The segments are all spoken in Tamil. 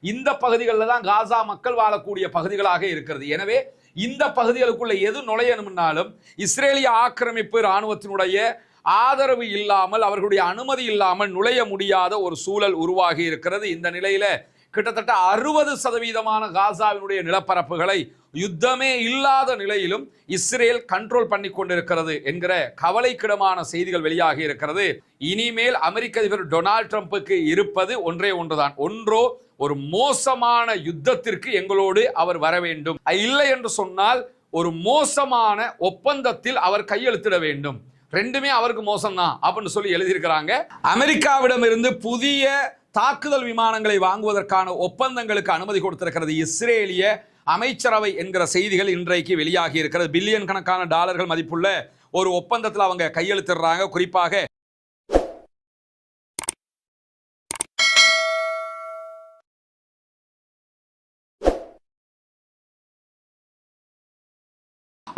இந்த பகுதிகளில் தான் காசா மக்கள் வாழக்கூடிய பகுதிகளாக இருக்கிறது. எனவே இந்த பகுதிகளுக்குள்ள எது நுழையணும்னாலும் இஸ்ரேலிய ஆக்கிரமிப்பு இராணுவத்தினுடைய ஆதரவு இல்லாமல், அவர்களுடைய அனுமதி இல்லாமல் நுழைய முடியாத ஒரு சூழல் உருவாகி இருக்கிறது. இந்த நிலையில கிட்டத்தட்ட 60% காசாவினுடைய நிலப்பரப்புகளை யுத்தமே இல்லாத நிலையிலும் இஸ்ரேல் கண்ட்ரோல் பண்ணி கொண்டிருக்கிறது என்கிற கவலைக்கிடமான செய்திகள் வெளியாகி இருக்கிறது. இனிமேல் அமெரிக்க அதிபர் டொனால்ட் ட்ரம்புக்கு இருப்பது ஒன்றே ஒன்றுதான். ஒன்றோ ஒரு மோசமான யுத்தத்திற்கு எங்களோடு அவர் வர வேண்டும், இல்லை என்று சொன்னால் ஒரு மோசமான ஒப்பந்தத்தில் அவர் கையெழுத்திட வேண்டும். ரெண்டுமே அவருக்கு மோசம்தான் அப்படின்னு சொல்லி எழுதியிருக்கிறாங்க. அமெரிக்காவிடமிருந்து புதிய தாக்குதல் விமானங்களை வாங்குவதற்கான ஒப்பந்தங்களுக்கு அனுமதி கொடுத்திருக்கிறது இஸ்ரேலிய அமைச்சரவை என்கிற செய்திகள் இன்றைக்கு வெளியாகி இருக்கிறது. பில்லியன் கணக்கான டாலர்கள் மதிப்புள்ள ஒரு ஒப்பந்தத்தில் அவங்க கையெழுத்திடுறாங்க. குறிப்பாக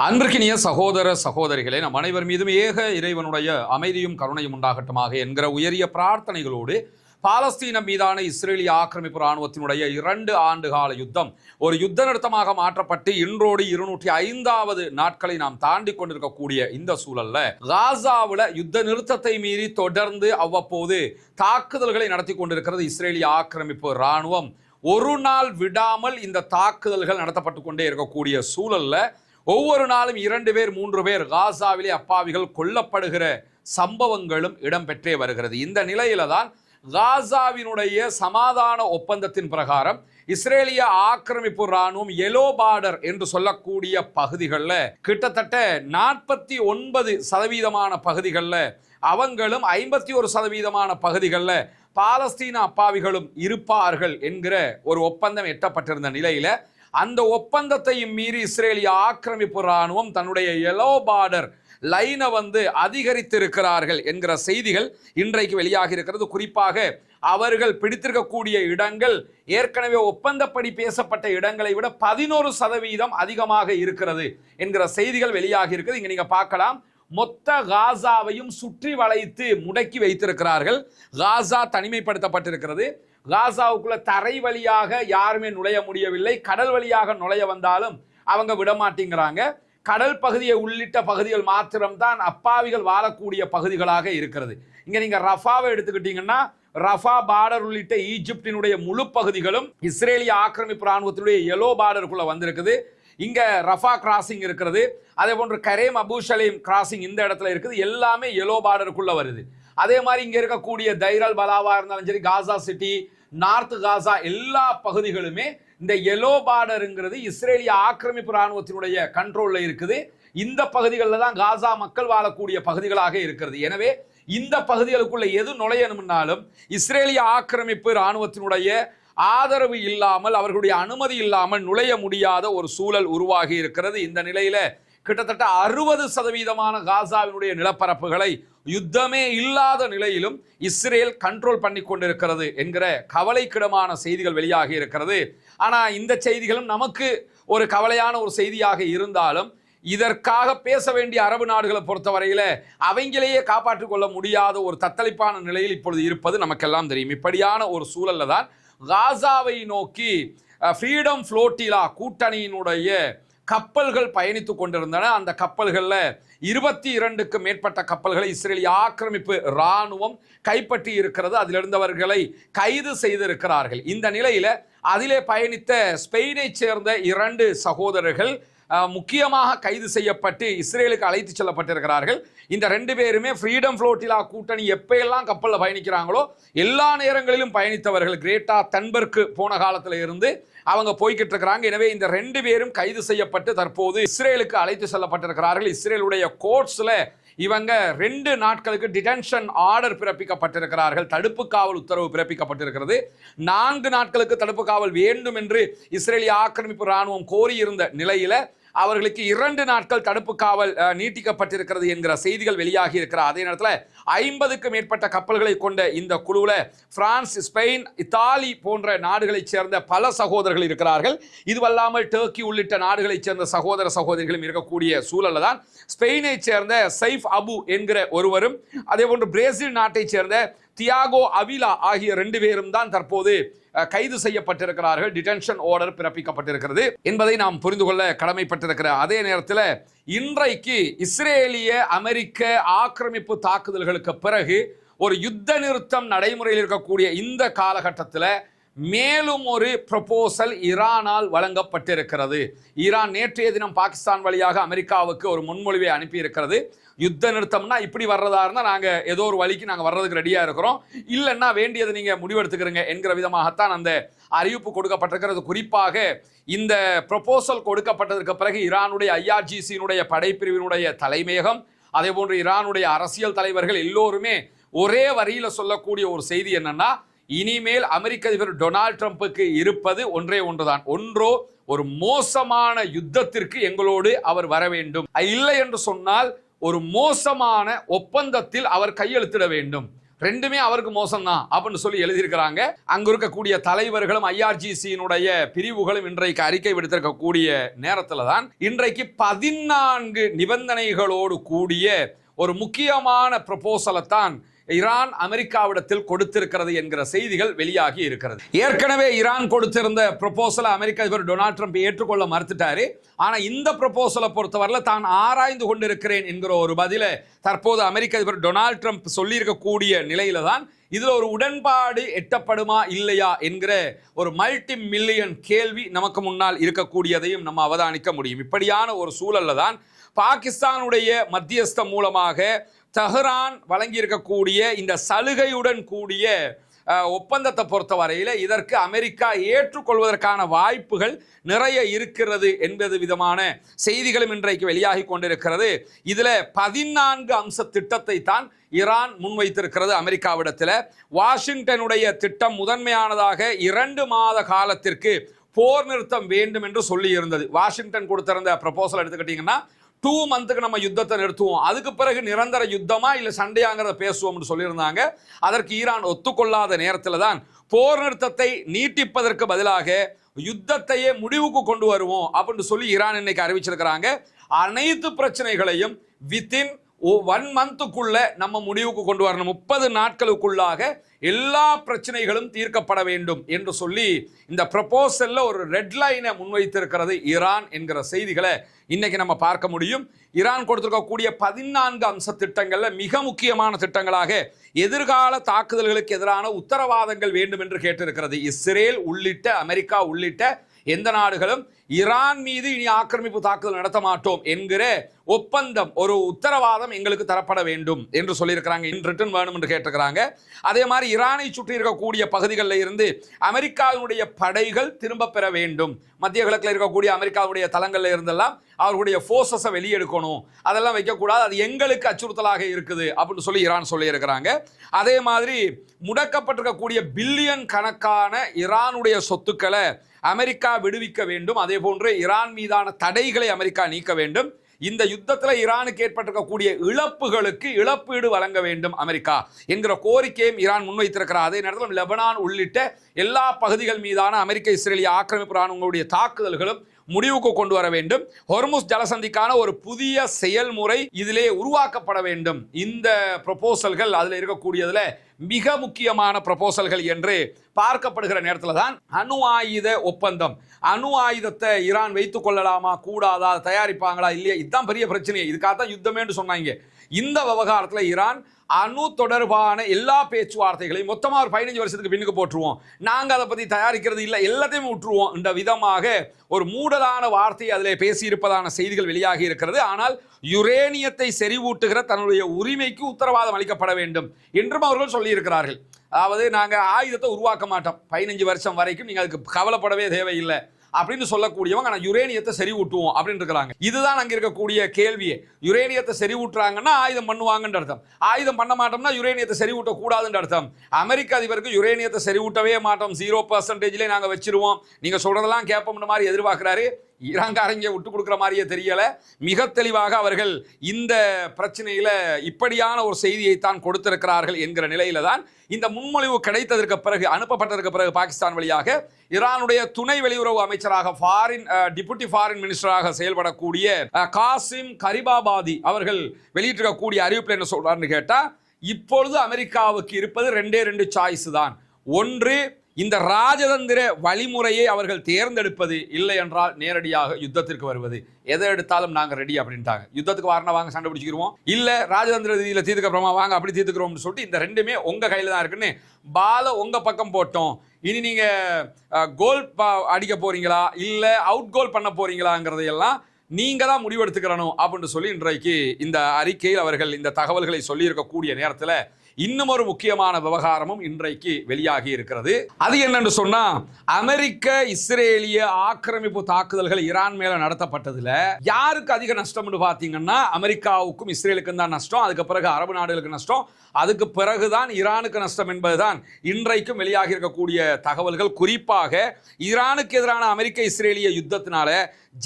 அன்பிற்கினிய சகோதர சகோதரிகளே, நம் அனைவர் மீதும் ஏக இறைவனுடைய அமைதியும் கருணையும் உண்டாகட்டுமாக என்கிற உயரிய பிரார்த்தனைகளோடு பாலஸ்தீனம் மீதான இஸ்ரேலிய ஆக்கிரமிப்பு இராணுவத்தினுடைய 2 ஆண்டு கால யுத்தம் ஒரு யுத்த நிறுத்தமாக மாற்றப்பட்டு இன்றோடு 205வது நாட்களை நாம் தாண்டி கொண்டிருக்கக்கூடிய இந்த சூழல்ல காசாவில் யுத்த நிறுத்தத்தை மீறி தொடர்ந்து அவ்வப்போது தாக்குதல்களை நடத்தி கொண்டிருக்கிறது இஸ்ரேலிய ஆக்கிரமிப்பு இராணுவம். ஒரு நாள் விடாமல் இந்த தாக்குதல்கள் நடத்தப்பட்டு கொண்டே இருக்கக்கூடிய சூழல்ல ஒவ்வொரு நாளும் 2 பேர் 3 பேர் காசாவிலே அப்பாவிகள் கொல்லப்படுகிற சம்பவங்களும் இடம்பெற்றே வருகிறது. இந்த நிலையில தான் காசாவினுடைய சமாதான ஒப்பந்தத்தின் பிரகாரம் இஸ்ரேலிய ஆக்கிரமிப்பு இராணுவம் எல்லோ பார்டர் என்று சொல்லக்கூடிய பகுதிகளில் கிட்டத்தட்ட 49% பகுதிகளில் அவங்களும் 51% பகுதிகளில் பாலஸ்தீன அப்பாவிகளும் இருப்பார்கள் என்கிற ஒரு ஒப்பந்தம் எட்டப்பட்டிருந்த நிலையில அந்த ஒப்பந்தத்தையும் மீறி இஸ்ரேலிய ஆக்கிரமிப்பு இராணுவம் தன்னுடைய எல்லோ பார்டர் லைனை அதிகரித்திருக்கிறார்கள் என்கிற செய்திகள் இன்றைக்கு வெளியாகி இருக்கிறது. குறிப்பாக அவர்கள் பிடித்திருக்கக்கூடிய இடங்கள் ஏற்கனவே ஒப்பந்தப்படி பேசப்பட்ட இடங்களை விட 11% அதிகமாக இருக்கிறது என்கிற செய்திகள் வெளியாகி இருக்குது. இங்க நீங்க பார்க்கலாம், மொத்த காசாவையும் சுற்றி வளைத்து முடக்கி வைத்திருக்கிறார்கள். காசா தனிமைப்படுத்தப்பட்டிருக்கிறது. காசாவுக்குள்ள தரை வழியாக யாருமே நுழைய முடியவில்லை. கடல் வழியாக நுழைய வந்தாலும் அவங்க விடமாட்டேங்கிறாங்க. கடல் பகுதியை உள்ளிட்ட பகுதிகள் மாத்திரம்தான் அப்பாவிகள் வாழக்கூடிய பகுதிகளாக இருக்கிறது. இங்க நீங்க ரஃபாவை எடுத்துக்கிட்டீங்கன்னா ரஃபா பார்டர் உள்ளிட்ட ஈஜிப்டினுடைய முழு பகுதிகளும் இஸ்ரேலிய ஆக்கிரமிப்பு இராணுவத்தினுடைய எல்லோ பார்டருக்குள்ள வந்திருக்குது. இங்க ரஃபா கிராசிங் இருக்கிறது. அதே போன்று கரேம் அபுஷலேம் கிராசிங் இந்த இடத்துல இருக்குது. எல்லாமே எல்லோ பார்டருக்குள்ள வருது. அதே மாதிரி இங்க இருக்கக்கூடிய தைரல் பலாவா இருந்தாலும் சரி, காசா சிட்டி, நார்த் காசா எல்லா பகுதிகளுமே இந்த எல்லோ பார்டருங்கிறது இஸ்ரேலிய ஆக்கிரமிப்பு இராணுவத்தினுடைய கண்ட்ரோல்ல இருக்குது. இந்த பகுதிகளில் தான் காசா மக்கள் வாழக்கூடிய பகுதிகளாக இருக்கிறது. எனவே இந்த பகுதிகளுக்குள்ள எது நுழையணும்னாலும் இஸ்ரேலிய ஆக்கிரமிப்பு இராணுவத்தினுடைய ஆதரவு இல்லாமல், அவர்களுடைய அனுமதி இல்லாமல் நுழைய முடியாத ஒரு சூழல் உருவாகி இருக்கிறது. இந்த நிலையில கிட்டத்தட்ட 60% காசாவினுடைய நிலப்பரப்புகளை யுத்தமே இல்லாத நிலையிலும் இஸ்ரேல் கண்ட்ரோல் பண்ணி கொண்டிருக்கிறது என்கிற கவலைக்கிடமான செய்திகள் வெளியாகி இருக்கிறது. ஆனா இந்த செய்திகளும் நமக்கு ஒரு கவலையான ஒரு செய்தியாக இருந்தாலும் இதற்காக பேச வேண்டிய அரபு நாடுகளை பொறுத்தவரையில அவங்களையே காப்பாற்றிக் கொள்ள முடியாத ஒரு தத்தளிப்பான நிலையில் இப்பொழுது இருப்பது நமக்கெல்லாம் தெரியும். இப்படியான ஒரு சூழல்ல தான் காசாவை நோக்கி ஃப்ரீடம் ஃப்ளோட்டிலா கூட்டணியினுடைய கப்பல்கள் பயணித்துக் கொண்டிருந்தன. அந்த கப்பல்களில் 22க்கும் மேற்பட்ட கப்பல்களை இஸ்ரேலிய ஆக்கிரமிப்பு இராணுவம் கைப்பற்றி இருக்கிறது. அதில் இருந்தவர்களை கைது செய்திருக்கிறார்கள். இந்த நிலையில அதிலே பயணித்த ஸ்பெயினை சேர்ந்த 2 சகோதரர்கள் முக்கியமாக கைது செய்யப்பட்டு இஸ்ரேலுக்கு அழைத்து செல்லப்பட்டிருக்கிறார்கள். இந்த 2 பேருமே ஃப்ரீடம் ஃப்ளோட்டிலா கூட்டணி எப்பெல்லாம் கப்பலில் பயணிக்கிறாங்களோ எல்லா நேரங்களிலும் பயணித்தவர்கள். கிரேட்டா தன்பர்க்கு போன காலத்தில் இருந்து அவங்க போய்கிட்டு இருக்கிறாங்க. எனவே இந்த 2 பேரும் கைது செய்யப்பட்டு தற்போது இஸ்ரேலுக்கு அழைத்து செல்லப்பட்டிருக்கிறார்கள். இஸ்ரேலுடைய கோர்ட்ஸ்ல இவங்க 2 நாட்களுக்கு டிடென்ஷன் ஆர்டர் பிறப்பிக்கப்பட்டிருக்கிறார்கள். தடுப்பு காவல் உத்தரவு பிறப்பிக்கப்பட்டிருக்கிறது. 4 நாட்களுக்கு தடுப்பு காவல் வேண்டும் என்று இஸ்ரேலிய ஆக்கிரமிப்பு இராணுவம் கோரியிருந்த நிலையில அவர்களுக்கு 2 நாட்கள் தடுப்பு காவல் நீட்டிக்கப்பட்டிருக்கிறது என்கிற செய்திகள் வெளியாகி இருக்கிற அதே நேரத்தில் 50க்கும் மேற்பட்ட கப்பல்களை கொண்ட இந்த குழுவில் பிரான்ஸ், ஸ்பெயின், இத்தாலி போன்ற நாடுகளைச் சேர்ந்த பல சகோதரர்கள் இருக்கிறார்கள். இதுவல்லாமல் டர்க்கி உள்ளிட்ட நாடுகளைச் சேர்ந்த சகோதர சகோதரிகளும் இருக்கக்கூடிய சூழலில் தான் ஸ்பெயினை சேர்ந்த சைஃப் அபு என்கிற ஒருவரும் அதே போன்று பிரேசில் நாட்டைச் சேர்ந்த தியாகோ அவிலா ஆகிய 2 பேரும் தான் தற்போது கைது செய்யப்பட்டிருக்கிறார்கள், டிடென்ஷன் ஆர்டர் பிறப்பிக்கப்பட்டிருக்கிறது என்பதை நாம் புரிந்து கொள்ள கடமைப்பட்டிருக்கிற அதே நேரத்தில் இன்றைக்கு இஸ்ரேலிய அமெரிக்க ஆக்கிரமிப்பு தாக்குதல்களுக்கு பிறகு ஒரு யுத்த நிறுத்தம் நடைமுறையில் இருக்கக்கூடிய இந்த காலகட்டத்தில் மேலும் ஒரு ப்ரொபோசல் ஈரானால் வழங்கப்பட்டிருக்கிறது. ஈரான் நேற்றைய தினம் பாகிஸ்தான் வழியாக அமெரிக்காவுக்கு ஒரு முன்மொழிவை அனுப்பியிருக்கிறது. யுத்த நிறுத்தம்னா இப்படி வர்றதா இருந்தால் நாங்கள் ஏதோ ஒரு வழிக்கு நாங்கள் வர்றதுக்கு ரெடியாக இருக்கிறோம், இல்லைன்னா வேண்டியது நீங்கள் முடிவெடுத்துக்கிறீங்க என்கிற விதமாகத்தான் அந்த அறிவிப்பு கொடுக்கப்பட்டிருக்கிறது. குறிப்பாக இந்த ப்ரொபோசல் கொடுக்கப்பட்டதற்கு பிறகு ஈரானுடைய IRGC-னுடைய படைப்பிரிவினுடைய தலைமையகம், அதே போன்று ஈரானுடைய அரசியல் தலைவர்கள் எல்லோருமே ஒரே வரியில் சொல்லக்கூடிய ஒரு செய்தி என்னன்னா, இனிமேல் அமெரிக்க அதிபர் டொனால்ட் ட்ரம்புக்கு இருப்பது ஒன்றே ஒன்றுதான். ஒன்றோ ஒரு மோசமான யுத்தத்திற்கு எங்களோடு அவர் வர வேண்டும், இல்லை என்று சொன்னால் ஒரு மோசமான ஒப்பந்தத்தில் அவர் கையெழுத்திட வேண்டும். ரெண்டுமே அவருக்கு மோசம்தான் அப்படின்னு சொல்லி எழுதியிருக்கிறாங்க. அங்கு இருக்கக்கூடிய தலைவர்களும் IRGC-னுடைய பிரிவுகளும் இன்றைக்கு அறிக்கை விடுத்திருக்கக்கூடிய நேரத்தில் தான் இன்றைக்கு 14 நிபந்தனைகளோடு கூடிய ஒரு முக்கியமான ப்ரொபோசலை தான் ஈரான் அமெரிக்காவிடத்தில் கொடுத்திருக்கிறது என்கிற செய்திகள் வெளியாகி இருக்கிறது. ஏற்கனவே ஈரான் கொடுத்திருந்த ப்ரொபோசலை அமெரிக்க அதிபர் டொனால்ட் ட்ரம்ப் ஏற்றுக்கொள்ள மறுத்துட்டாரு. ஆனால் இந்த ப்ரொபோசலை பொறுத்தவரையில் தான் ஆராய்ந்து கொண்டிருக்கிறேன் என்கிற ஒரு பதில தற்போது அமெரிக்க அதிபர் டொனால்ட் ட்ரம்ப் சொல்லியிருக்கக்கூடிய நிலையில தான் இதுல ஒரு உடன்பாடு எட்டப்படுமா இல்லையா என்கிற ஒரு மல்டி மில்லியன் கேள்வி நமக்கு முன்னால் இருக்கக்கூடியதையும் நம்ம அவதானிக்க முடியும். இப்படியான ஒரு சூழல்ல தான் பாகிஸ்தானுடைய மத்தியஸ்தம் மூலமாக தெஹ்ரான் வழங்கியிருக்கக்கூடிய இந்த சலுகையுடன் கூடிய ஒப்பந்தத்தை பொறுத்தவரையில் இதற்கு அமெரிக்கா ஏற்றுக்கொள்வதற்கான வாய்ப்புகள் நிறைய இருக்கிறது என்பது விதமான செய்திகளும் இன்றைக்கு வெளியாகி கொண்டிருக்கிறது. இதில் 14 அம்ச திட்டத்தை தான் ஈரான் முன்வைத்திருக்கிறது அமெரிக்காவிடத்தில். வாஷிங்டனுடைய திட்டம் முதன்மையானதாக 2 மாத காலத்திற்கு போர் நிறுத்தம் வேண்டும் என்று சொல்லி இருந்தது. வாஷிங்டன் கொடுத்திருந்த ப்ரொபோசல் எடுத்துக்கிட்டீங்கன்னா 2 மந்த்துக்கு நம்ம யுத்தத்தை நிறுத்துவோம், அதுக்கு பிறகு நிரந்தர யுத்தமா இல்லை சண்டையாங்கிறத பேசுவோம்னு சொல்லியிருந்தாங்க. அதற்கு ஈரான் ஒத்துக்கொள்ளாத நேரத்தில் தான் போர் நிறுத்தத்தை நீட்டிப்பதற்கு பதிலாக யுத்தத்தையே முடிவுக்கு கொண்டு வருவோம் அப்படின்னு சொல்லி ஈரான் இன்னைக்கு அறிவிச்சிருக்கிறாங்க. அனைத்து பிரச்சனைகளையும் வித்தின் 1 மந்த்துக்குள்ள நம்ம முடிவுக்கு கொண்டு வரணும், 30 நாட்களுக்குள்ளாக எல்லா பிரச்சனைகளும் தீர்க்கப்பட வேண்டும் என்று சொல்லி இந்த ப்ரொபோசல்ல ஒரு ரெட் லைனை முன்வைத்திருக்கிறது ஈரான் என்கிற செய்திகளை இன்னைக்கு நம்ம பார்க்க முடியும். ஈரான் கொடுத்திருக்கக்கூடிய 14 அம்ச திட்டங்கள்ல மிக முக்கியமான திட்டங்களாக எதிர்கால தாக்குதல்களுக்கு எதிரான உத்தரவாதங்கள் வேண்டும் என்று கேட்டிருக்கிறது. இஸ்ரேல் உள்ளிட்ட அமெரிக்கா உள்ளிட்ட எந்த நாடுகளும் ஈரான் மீது இனி ஆக்கிரமிப்பு தாக்குதல் நடத்த மாட்டோம் என்கிற ஒப்பந்தம், ஒரு உத்தரவாதம் எங்களுக்கு தரப்பட வேண்டும் என்று சொல்லியிருக்கிறாங்க. இன் ரிட்டர்ன் வேணும் என்று கேட்டிருக்கிறாங்க. அதே மாதிரி ஈரானை சுற்றி இருக்கக்கூடிய பகுதிகளில் இருந்து அமெரிக்காவினுடைய படைகள் திரும்ப பெற வேண்டும். மத்திய கிழக்கில் இருக்கக்கூடிய அமெரிக்காவுடைய தளங்களில் இருந்தெல்லாம் அவர்களுடைய ஃபோர்ஸஸை வெளியெடுக்கணும், அதெல்லாம் வைக்கக்கூடாது, அது எங்களுக்கு அச்சுறுத்தலாக இருக்குது அப்படின்னு சொல்லி ஈரான் சொல்லியிருக்கிறாங்க. அதே மாதிரி முடக்கப்பட்டிருக்கக்கூடிய பில்லியன் கணக்கான ஈரானுடைய சொத்துக்களை அமெரிக்கா விடுவிக்க வேண்டும். அதே போன்று ஈரான் மீதான தடைகளை அமெரிக்கா நீக்க வேண்டும். இந்த யுத்தத்தில் ஈரானுக்கு ஏற்பட்டிருக்கக்கூடிய இழப்புகளுக்கு இழப்பீடு வழங்க வேண்டும் அமெரிக்கா என்கிற கோரிக்கையும் ஈரான் முன்வைத்திருக்கிறார். அதே நேரத்தில் லெபனான் உள்ளிட்ட எல்லா பகுதிகள் மீதான அமெரிக்க இஸ்ரேலிய ஆக்கிரமிப்பு இராணுவங்களுடைய தாக்குதல்களும் முடிவுக்கு கொண்டு வர வேண்டும். ஹொர்முஸ் ஜலசந்திக்கான ஒரு புதிய செயல்முறை இதிலே உருவாக்கப்பட வேண்டும். இந்த ப்ரொபோசல்கள் அதில் இருக்கக்கூடியதுல மிக முக்கியமான ப்ரொபோசல்கள் என்று பார்க்கப்படுகிற நேரத்தில் தான் அணு ஆயுத ஒப்பந்தம். அணு ஆயுதத்தை ஈரான் வைத்துக் கொள்ளலாமா கூடாதா, தயாரிப்பாங்களா இல்லையா, இதுதான் பெரிய பிரச்சனை. இதுக்காகத்தான் யுத்தமே சொன்னாங்க. இந்த விவகாரத்தில் ஈரான் அணு தொடர்பான எல்லா பேச்சுவார்த்தைகளையும் மொத்தமாக ஒரு 15 வருஷத்துக்கு பின்னுக்கு போட்டுருவோம், நாங்கள் அதை பற்றி தயாரிக்கிறது இல்லை, எல்லாத்தையும் விட்டுருவோம் என்ற விதமாக ஒரு மூடலான வார்த்தையை அதில் பேசியிருப்பதான செய்திகள் வெளியாகி இருக்கிறது. ஆனால் யுரேனியத்தை செறிவூட்டுகிற தன்னுடைய உரிமைக்கு உத்தரவாதம் அளிக்கப்பட வேண்டும் என்றும் அவர்கள் சொல்லியிருக்கிறார்கள். அதாவது நாங்கள் ஆயுதத்தை உருவாக்க மாட்டோம், 15 வருஷம் வரைக்கும் நீங்கள் அதுக்கு கவலைப்படவே தேவையில்லை அப்படின்னு சொல்லக்கூடியவங்க, ஆனால் யுரேனியத்தை செறிவூட்டுவோம் அப்படின்னு இருக்கிறாங்க. இதுதான் அங்கே இருக்கக்கூடிய கேள்வியே. யுரேனியத்தை செறிவூட்டுறாங்கன்னா ஆயுதம் பண்ணுவாங்கன்ற அர்த்தம், ஆயுதம் பண்ண மாட்டோம்னா யுரேனியத்தை செறிவூட்ட கூடாதுன்ற அர்த்தம். அமெரிக்க அதிபருக்கு யுரேனியத்தை செறிவூட்டவே மாட்டோம், 0% நாங்கள் வச்சிருவோம், நீங்கள் சொல்றதெல்லாம் கேட்போம்ன்ற மாதிரி எதிர்பார்க்கிறாரு. ஈரான்காரங்க விட்டு கொடுக்குற மாதிரியே தெரியல. மிக தெளிவாக அவர்கள் இந்த பிரச்சனையில இப்படியான ஒரு செய்தியை தான் கொடுத்திருக்கிறார்கள் என்கிற நிலையில தான் இந்த முன்மொழிவு கிடைத்ததற்கு பிறகு, அனுப்பப்பட்டதற்கு பிறகு பாகிஸ்தான் வழியாக ஈரானுடைய துணை வெளியுறவு அமைச்சராக டிப்யூட்டி ஃபாரின் மினிஸ்டராக செயல்படக்கூடிய காசிம் கரிபாபாதி அவர்கள் வெளியிட்டிருக்கக்கூடிய அறிவிப்பில் என்ன சொல்றாருன்னு கேட்டா, இப்பொழுது அமெரிக்காவுக்கு இருப்பது 2 சாய்ஸ் தான். ஒன்று, இந்த ராஜதந்திர வழிமுறையை அவர்கள் தேர்ந்தெடுப்பது, இல்லை என்றால் நேரடியாக யுத்தத்திற்கு வருவது. எதை எடுத்தாலும் நாங்கள் ரெடி அப்படின்ட்டாங்க. யுத்தத்துக்கு வாரணம் வாங்க சண்டை பிடிச்சிக்கிறோம், இல்லை ராஜதந்திர ரீதியில் தீர்த்துக்கிறோமா வாங்க அப்படி தீர்த்துக்கிறோம்னு சொல்லிட்டு இந்த ரெண்டுமே உங்கள் கையில் தான் இருக்குன்னு பால உங்கள் பக்கம் போட்டோம். இனி நீங்கள் கோல் அடிக்க போறீங்களா இல்லை அவுட் கோல் பண்ண போறீங்களாங்கிறதையெல்லாம் நீங்க தான் முடிவெடுத்துக்கிறணும் அப்படின்னு சொல்லி இன்றைக்கு இந்த அறிக்கையில் அவர்கள் இந்த தகவல்களை சொல்லியிருக்கக்கூடிய நேரத்தில் இன்னும் ஒரு முக்கியமான விவகாரமும் இன்றைக்கு வெளியாகி இருக்கிறது. அது என்னன்னு சொன்னா, அமெரிக்க இஸ்ரேலிய ஆக்கிரமிப்பு தாக்குதல்கள் ஈரான் மேல நடத்தப்பட்டதுல யாருக்கு அதிக நஷ்டம்னு பாத்தீங்கன்னா அமெரிக்காவுக்கும் இஸ்ரேலுக்கும் தான் நஷ்டம். அதுக்கு பிறகு அரபு நாடுகளுக்கு நஷ்டம், அதுக்கு பிறகுதான் ஈரானுக்கு நஷ்டம் என்பதுதான் இன்றைக்கும் வெளியாகி இருக்கக்கூடிய தகவல்கள். குறிப்பாக ஈரானுக்கு எதிரான அமெரிக்க இஸ்ரேலிய யுத்தத்தினால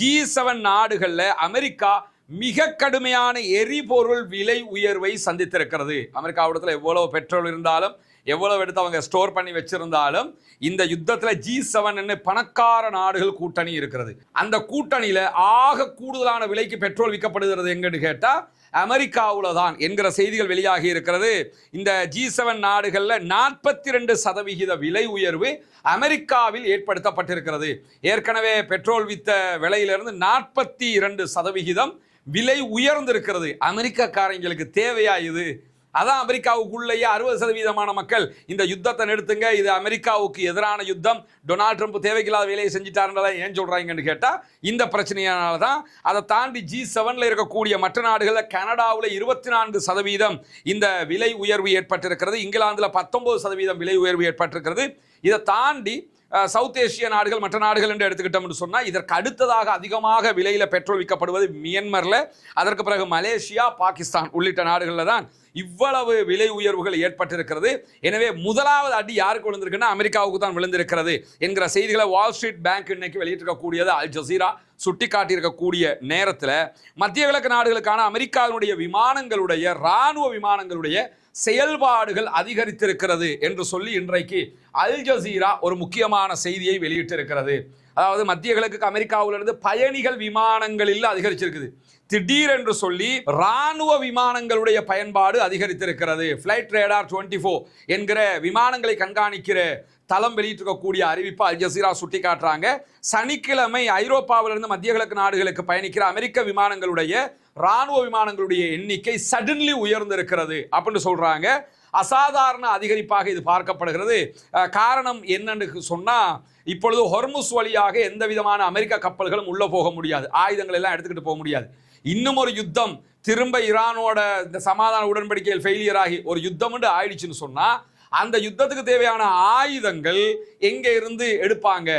G7 நாடுகள்ல அமெரிக்கா மிக கடுமையான எரிபொருள் விலை உயர்வை சந்தித்திருக்கிறது. அமெரிக்காவிடத்தில் எவ்வளவு பெட்ரோல் இருந்தாலும் எவ்வளவு எடுத்து அவங்க ஸ்டோர் பண்ணி வச்சிருந்தாலும் இந்த யுத்தத்தில் G7 பணக்கார நாடுகள் கூட்டணி இருக்கிறது. அந்த கூட்டணியில ஆக கூடுதலான விலைக்கு பெட்ரோல் விற்கப்படுகிறது எங்கன்னு கேட்டா அமெரிக்காவில் தான் என்கிற செய்திகள் வெளியாகி இருக்கிறது. இந்த G7 நாடுகளில் 42% விலை உயர்வு அமெரிக்காவில் ஏற்படுத்தப்பட்டிருக்கிறது. ஏற்கனவே பெட்ரோல் வித்த விலையிலிருந்து 42% விலை உயர்ந்திருக்கிறது. அமெரிக்காக்காரங்களுக்கு தேவையா இது? அதான் அமெரிக்காவுக்குள்ளேயே 60% மக்கள் இந்த யுத்தத்தை நிறுத்துங்க, இது அமெரிக்காவுக்கு எதிரான யுத்தம், டொனால்ட் ட்ரம்ப் தேவையில்லாத வேலையை செஞ்சுட்டாருன்றதான் ஏன் சொல்றாங்கன்னு கேட்டா இந்த பிரச்சனையானால தான். அதை தாண்டி G7 இருக்கக்கூடிய மற்ற நாடுகளில் கனடாவில் 24% இந்த விலை உயர்வு ஏற்பட்டிருக்கிறது. இங்கிலாந்துல 19% விலை உயர்வு ஏற்பட்டிருக்கிறது. இதை தாண்டி சவுத் ஏசிய நாடுகள் மற்ற நாடுகள் என்று எடுத்துக்கிட்டோம்னு சொன்னால் இதற்கு அடுத்ததாக அதிகமாக விலையில் பெட்ரோல் விற்கப்படுவது மியன்மரில், அதற்கு பிறகு மலேசியா, பாகிஸ்தான் உள்ளிட்ட நாடுகளில் தான் இவ்வளவு விலை உயர்வுகள் ஏற்பட்டிருக்கிறது. எனவே முதலாவது அடி யாருக்கு விழுந்திருக்குன்னா அமெரிக்காவுக்கு தான் விழுந்திருக்கிறது என்கிற செய்திகளை வால் ஸ்ட்ரீட் பேங்க் இன்னைக்கு வெளியிட்டிருக்கக்கூடியது அல் ஜசீரா சுட்டி காட்டியிருக்கக்கூடிய நேரத்தில் மத்திய கிழக்கு நாடுகளுக்கான அமெரிக்காவினுடைய விமானங்களுடைய இராணுவ விமானங்களுடைய செயல்பாடுகள் அதிகரித்திருக்கிறது என்று சொல்லி இன்றைக்கு அல் ஜசீரா ஒரு முக்கியமான செய்தியை வெளியிட்டிருக்கிறது. அதாவது மத்திய கிழக்கு அமெரிக்காவிலிருந்து பயணிகள் விமானங்களில் அதிகரிச்சிருக்குது. திடீரென்று சொல்லி ராணுவ விமானங்களுடைய பயன்பாடு அதிகரித்திருக்கிறது. ஃபிளைட் ரேடார் 24 என்கிற விமானங்களை கண்காணிக்கிற தளம் வெளியிட்டிருக்கக்கூடிய அறிவிப்பு அல் ஜசீரா சுட்டி காட்டுறாங்க. சனிக்கிழமை ஐரோப்பாவிலிருந்து மத்திய கிழக்கு நாடுகளுக்கு பயணிக்கிற அமெரிக்க விமானங்களுடைய ராணுவ விமானங்களுடைய எண்ணிக்கை சடன்லி உயர்ந்திருக்கிறது அப்படின்னு சொல்றாங்க. அசாதாரண அதிகரிப்பாக இது பார்க்கப்படுகிறது. காரணம் என்னன்னு சொன்னா, இப்பொழுது ஹொர்முஸ் வழியாக எந்த விதமான அமெரிக்க கப்பல்களும் உள்ள போக முடியாது, ஆயுதங்கள் எல்லாம் எடுத்துக்கிட்டு போக முடியாது. இன்னும் ஒரு யுத்தம் திரும்ப ஈரானோட இந்த சமாதான உடன்படிக்கையில் ஃபெயிலியர் ஆகி ஒரு யுத்தம் ஆயிடுச்சுன்னு சொன்னா அந்த யுத்தத்துக்கு தேவையான ஆயுதங்கள் எங்க இருந்து எடுப்பாங்க?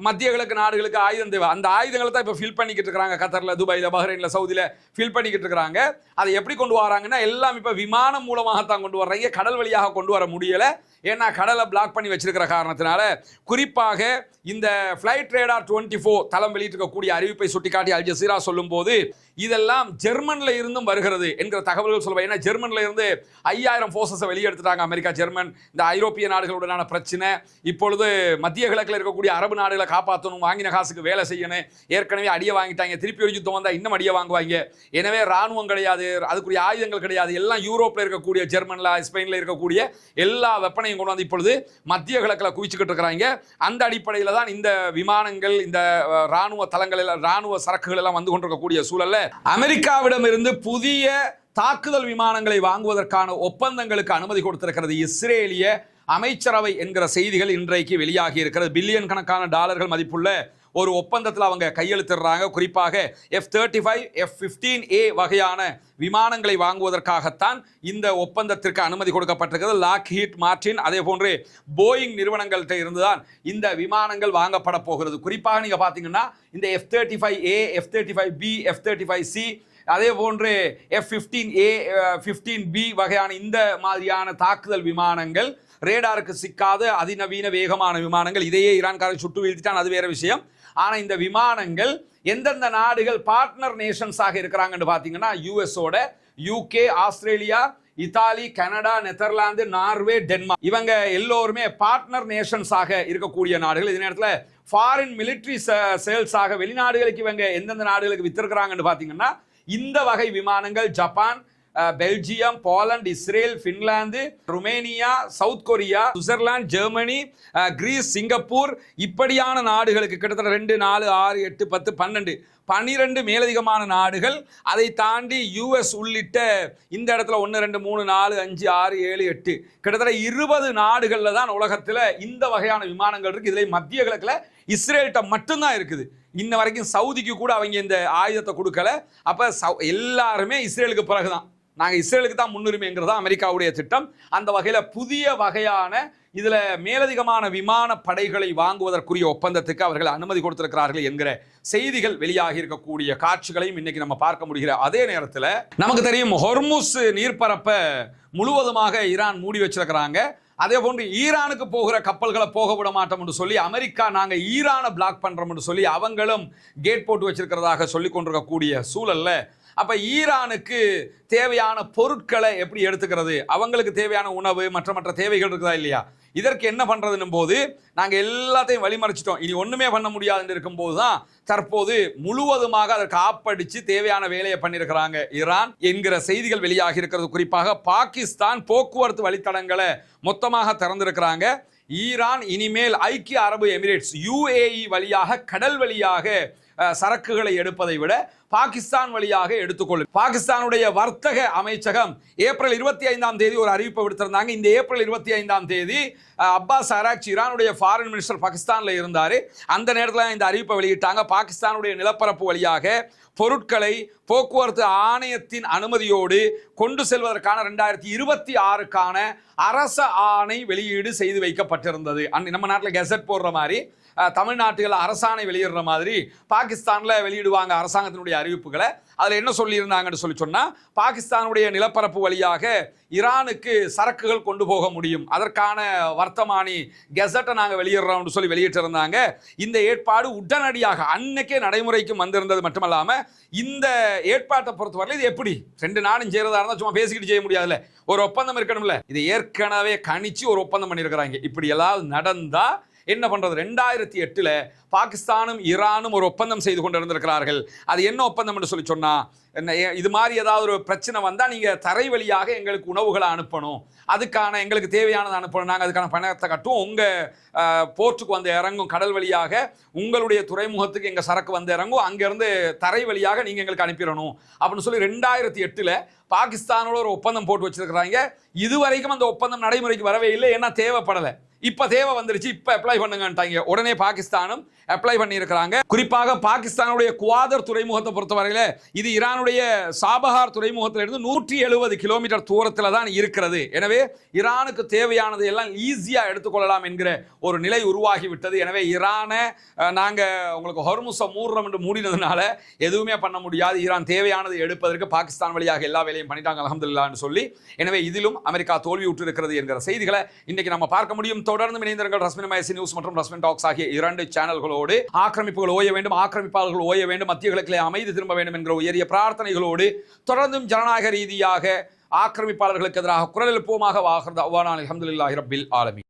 மத்திய கிழக்கு நாடுகளுக்கு ஆயுதம் தேவை. அந்த ஆயுதங்களை தான் இப்போ ஃபில் பண்ணிக்கிட்டு இருக்கிறாங்க. கத்தர்ல, துபாயில், பஹ்ரைன்ல, சவுதியில ஃபில் பண்ணிக்கிட்டு இருக்கிறாங்க. அதை எப்படி கொண்டு வராங்கன்னா எல்லாம் இப்போ விமானம் மூலமாகத்தான் கொண்டு வர்றாங்க. கடல் வழியாக கொண்டு வர முடியலை. ஏன்னா கடலை பிளாக் பண்ணி வச்சிருக்கிற காரணத்தினால. குறிப்பாக இந்த ஃபிளைட் ரேடார் 24 தளம் வெளியிட்டிருக்கக்கூடிய அறிவிப்பை சுட்டிக்காட்டி அல் ஜசீரா சொல்லும் போது இதெல்லாம் ஜெர்மன்ல இருந்தும் வருகிறது என்கிற தகவல்கள் சொல்லுவாங்க. ஏன்னா ஜெர்மன்ல இருந்து 5000 போர்சஸை வெளியெடுத்துட்டாங்க அமெரிக்கா, ஜெர்மன். இந்த ஐரோப்பிய நாடுகளுடனான பிரச்சனை, இப்பொழுது மத்திய கிழக்கில் இருக்கக்கூடிய அரபு நாடுகளை காப்பாற்றணும், வாங்கின காசுக்கு வேலை செய்யணும். ஏற்கனவே அடியை வாங்கிட்டாங்க, திருப்பி ஒரு யுத்தம் வந்தால் இன்னும் அடியை வாங்குவாங்க. எனவே ராணுவம் கிடையாது, அதுக்குரிய ஆயுதங்கள் கிடையாது. எல்லாம் யூரோப்பில் இருக்கக்கூடிய, ஜெர்மன்ல, ஸ்பெயினில் இருக்கக்கூடிய எல்லா வெப்பனையும் கொண்டு வந்து இப்பொழுது மத்திய கிழக்கில் குவிச்சுக்கிட்டு இருக்கிறாங்க. அந்த அடிப்படையில் தான் இந்த விமானங்கள், இந்த ராணுவ தளங்கள் எல்லாம், ராணுவ சரக்குகள் எல்லாம் வந்து கொண்டிருக்கக்கூடிய சூழல்ல அமெரிக்காவிடம் இருந்து புதிய தாக்குதல் விமானங்களை வாங்குவதற்கான ஒப்பந்தங்களுக்கு அனுமதி கொடுத்திருக்கிறது இஸ்ரேலிய அமைச்சரவை என்கிற செய்திகள் இன்றைக்கு வெளியாகி இருக்கிறது. பில்லியன் கணக்கான டாலர்கள் மதிப்புள்ள ஒரு ஒப்பந்தத்தில் அவங்க கையெழுத்திடுறாங்க. குறிப்பாக F-35, F-15A வகையான விமானங்களை வாங்குவதற்காகத்தான் இந்த ஒப்பந்தத்திற்கு அனுமதி கொடுக்கப்பட்டிருக்கிறது. லாக்ஹீட் மார்டின் அதே போன்று போயிங் நிறுவனங்கள்கிட்ட இருந்துதான் இந்த விமானங்கள் வாங்கப்பட போகிறது. குறிப்பாக நீங்க பாத்தீங்கன்னா இந்த F-35A, F-35B, F-35C அதே போன்று F-15A, F-15B வகையான இந்த மாதிரியான தாக்குதல் விமானங்கள், ரேடாருக்கு சிக்காத அதிநவீன வேகமான விமானங்கள். இதையே ஈரான்காரர் சுட்டு வீழ்த்திட்டான், அது வேற விஷயம். ஆனால் இந்த விமானங்கள் எந்தெந்த நாடுகள் பார்ட்னர் நேஷன்ஸாக இருக்கிறாங்கன்னு பார்த்தீங்கன்னா யூஎஸோட, UK, Australia, Italy, Canada, Netherlands, Norway, Denmark, இவங்க எல்லோருமே பார்ட்னர் நேஷன்ஸாக இருக்கக்கூடிய நாடுகள். இதே நேரத்தில் ஃபாரின் மிலிட்ரி சேல்ஸாக வெளிநாடுகளுக்கு இவங்க எந்தெந்த நாடுகளுக்கு வித்திருக்கிறாங்கன்னு பார்த்தீங்கன்னா இந்த வகை விமானங்கள் Japan, Belgium, Poland, Israel, Finland, Romania, South Korea, Switzerland, Germany, Greece, Singapore இப்படியான நாடுகளுக்கு கிட்டத்தட்ட 2, 4, 6, 8, 10, 12 மேலதிகமான நாடுகள், அதை தாண்டி யுஎஸ் உள்ளிட்ட இந்த இடத்துல 1, 2, 3, 4, 5, 6, 7, 8 கிட்டத்தட்ட 20 நாடுகள்ல தான் உலகத்தில் இந்த வகையான விமானங்கள் இருக்கு. இதுல மத்திய கிழக்குல இஸ்ரேல்கிட்ட மட்டும்தான் இருக்குது. இன்ன வரைக்கும் சவுதிக்கு கூட அவங்க இந்த ஆயுதத்தை கொடுக்கல. அப்ப எல்லாருமே இஸ்ரேலுக்கு பிறகுதான், நாங்கள் இஸ்ரேலுக்கு தான் முன்னுரிமைங்கிறது அமெரிக்காவுடைய திட்டம். அந்த வகையில் புதிய வகையான இதில் மேலதிகமான விமான படைகளை வாங்குவதற்குரிய ஒப்பந்தத்துக்கு அவர்கள் அனுமதி கொடுத்திருக்கிறார்கள் என்கிற செய்திகள் வெளியாகி இருக்கக்கூடிய காட்சிகளையும் இன்னைக்கு நம்ம பார்க்க முடிகிற அதே நேரத்தில் நமக்கு தெரியும் ஹொர்முஸ் நீர்ப்பரப்பை முழுவதுமாக ஈரான் மூடி வச்சிருக்கிறாங்க. அதே போன்று ஈரானுக்கு போகிற கப்பல்களை போக விட மாட்டோம் என்று சொல்லி அமெரிக்கா நாங்கள் ஈரானை பிளாக் பண்றோம் என்று சொல்லி அவங்களும் கேட் போட்டு வச்சிருக்கிறதாக சொல்லி கொண்டிருக்கக்கூடிய சூழல்ல அப்ப ஈரானுக்கு தேவையான பொருட்களை எப்படி எடுத்துக்கிறது, அவங்களுக்கு தேவையான உணவு மற்ற தேவைகள் இருக்குதா இல்லையா, இதற்கு என்ன பண்றதுன்னும் போது நாங்கள் எல்லாத்தையும் வழிமறைச்சிட்டோம், இனி ஒண்ணுமே பண்ண முடியாது இருக்கும் போதுதான் தற்போது முழுவதுமாக அதற்கு ஆப்படிச்சு தேவையான வேலையை பண்ணியிருக்கிறாங்க ஈரான் என்கிற செய்திகள் வெளியாகி இருக்கிறது. குறிப்பாக பாகிஸ்தான் போக்குவரத்து வழித்தடங்களை மொத்தமாக திறந்திருக்கிறாங்க. ஈரான் இனிமேல் ஐக்கிய அரபு எமிரேட்ஸ் UAE வழியாக கடல் வழியாக சரக்குகளை எடுப்பதை விட பாகிஸ்தான் வழியாக எடுத்துக்கொள்ளும். பாகிஸ்தானுடைய வர்த்தக அமைச்சகம் ஏப்ரல் 25ஆம் தேதி ஒரு அறிவிப்பை விடுத்திருந்தாங்க. இந்த ஏப்ரல் 25ஆம் தேதி அப்பாஸ் அராக்சி ஈரானுடைய ஃபாரின் மினிஸ்டர் பாகிஸ்தான்ல இருந்தாரு. அந்த நேரத்தில் இந்த அறிவிப்பை வெளியிட்டாங்க. பாகிஸ்தானுடைய நிலப்பரப்பு வழியாக பொருட்களை போக்குவரத்து ஆணையத்தின் அனுமதியோடு கொண்டு செல்வதற்கான 2026க்கான அரச ஆணை வெளியீடு செய்து வைக்கப்பட்டிருந்தது. நம்ம நாட்டில் கெசட் போடுற மாதிரி தமிழ்நாட்டில் அரசாணை வெளியிடுற மாதிரி பாகிஸ்தானில் வெளியிடுவாங்க அரசாங்கத்தினுடைய அறிவிப்புகளை. அதில் என்ன சொல்லியிருந்தாங்கன்னு சொன்னால் பாகிஸ்தானுடைய நிலப்பரப்பு வழியாக ஈரானுக்கு சரக்குகள் கொண்டு போக முடியும், அதற்கான வர்த்தமானி கெசட்டை நாங்கள் வெளியிடுறோம்னு சொல்லி வெளியிட்டிருந்தாங்க. இந்த ஏற்பாடு உடனடியாக அன்னைக்கே நடைமுறைக்கு வந்திருந்தது மட்டுமல்லாமல் இந்த ஏற்பாட்டை பொறுத்தவரை இது எப்படி 2 நாடும் செய்யறதா இருந்தால் சும்மா பேசிக்கிட்டு செய்ய முடியாதுல்ல, ஒரு ஒப்பந்தம் இருக்கணும்ல. இது ஏற்கனவே கணிச்சு ஒரு ஒப்பந்தம் பண்ணியிருக்கிறாங்க. இப்படி எல்லாம் நடந்தா என்ன பண்றது? 2008 பாகிஸ்தானும் ஈரானும் ஒரு ஒப்பந்தம் செய்து கொண்டிருந்திருக்கிறார்கள். அது என்ன ஒப்பந்தம் என்று சொல்லி சொன்னா, இது மாதிரி ஏதாவது ஒரு பிரச்சனை வந்தா நீங்க தரை வழியாக எங்களுக்கு உணவுகளை அனுப்பணும், அதுக்கான எங்களுக்கு தேவையானதை அனுப்பணும், நாங்கள் அதுக்கான பணத்தை கட்டுவோம், உங்க போர்ட்டுக்கு வந்து இறங்கும், கடல் வழியாக உங்களுடைய துறைமுகத்துக்கு எங்க சரக்கு வந்து இறங்கும், அங்கிருந்து தரை வழியாக நீங்க எங்களுக்கு அனுப்பிடணும் அப்படின்னு சொல்லி 2008 பாகிஸ்தானோட ஒரு ஒப்பந்தம் போட்டு வச்சிருக்கிறாங்க. இதுவரைக்கும் அந்த ஒப்பந்தம் நடைமுறைக்கு வரவே இல்லை, ஏன்னா தேவைப்படலை. இப்ப தேவை வந்துருச்சு, இப்ப அப்ளை பண்ணுங்கன்ட்டாங்க. உடனே பாகிஸ்தானும் அப்ளை பண்ணி இருக்கிறாங்க. குறிப்பாக பாகிஸ்தானுடைய குவாதர் துறைமுகத்தை பொறுத்தவரையில இது ஈரானுடைய சாபஹார் துறைமுகத்திலிருந்து 170 கிலோமீட்டர் தூரத்தில் தான் இருக்கிறது. எனவே ஈரானுக்கு தேவையானது எல்லாம் ஈஸியா எடுத்துக்கொள்ளலாம் என்கிற ஒரு நிலை உருவாகி விட்டது. எனவே ஈரானை நாங்க உங்களுக்கு ஹொர்முஸை மூடுறோம் என்று மூடினதுனால எதுவுமே பண்ண முடியாது, ஈரான் தேவையானது எடுப்பதற்கு பாகிஸ்தான் வழியாக எல்லா வேலையும் பண்ணிட்டாங்க அல்ஹம்துலில்லாஹ்னு சொல்லி. எனவே இதிலும் அமெரிக்கா தோல்வி உற்று இருக்கிறது என்கிற செய்திகளை இன்னைக்கு நம்ம பார்க்க முடியும். தொடர்ந்து இணைந்திருங்கள் ரஸ்மின் மைசி நியூஸ் மற்றும் ரஸ்மின் டாக்ஸ் ஆகிய 2 சேனல்களோடு. ஆக்கிரமிப்புகள் ஓய வேண்டும், ஆக்கிரமிப்பாளர்கள் ஓய வேண்டும், மத்திய கிழக்கிலே அமைதி திரும்ப வேண்டும் என்கிற உயரிய பிரார்த்தனைகளோடு தொடர்ந்தும் ஜனநாயக ரீதியாக ஆக்கிரமிப்பாளர்களுக்கு எதிராக குரல் எழுப்புவோமாக. வாஹிர் தஅவானா அல்ஹம்துலில்லாஹி ரப்பில் ஆலமீன்.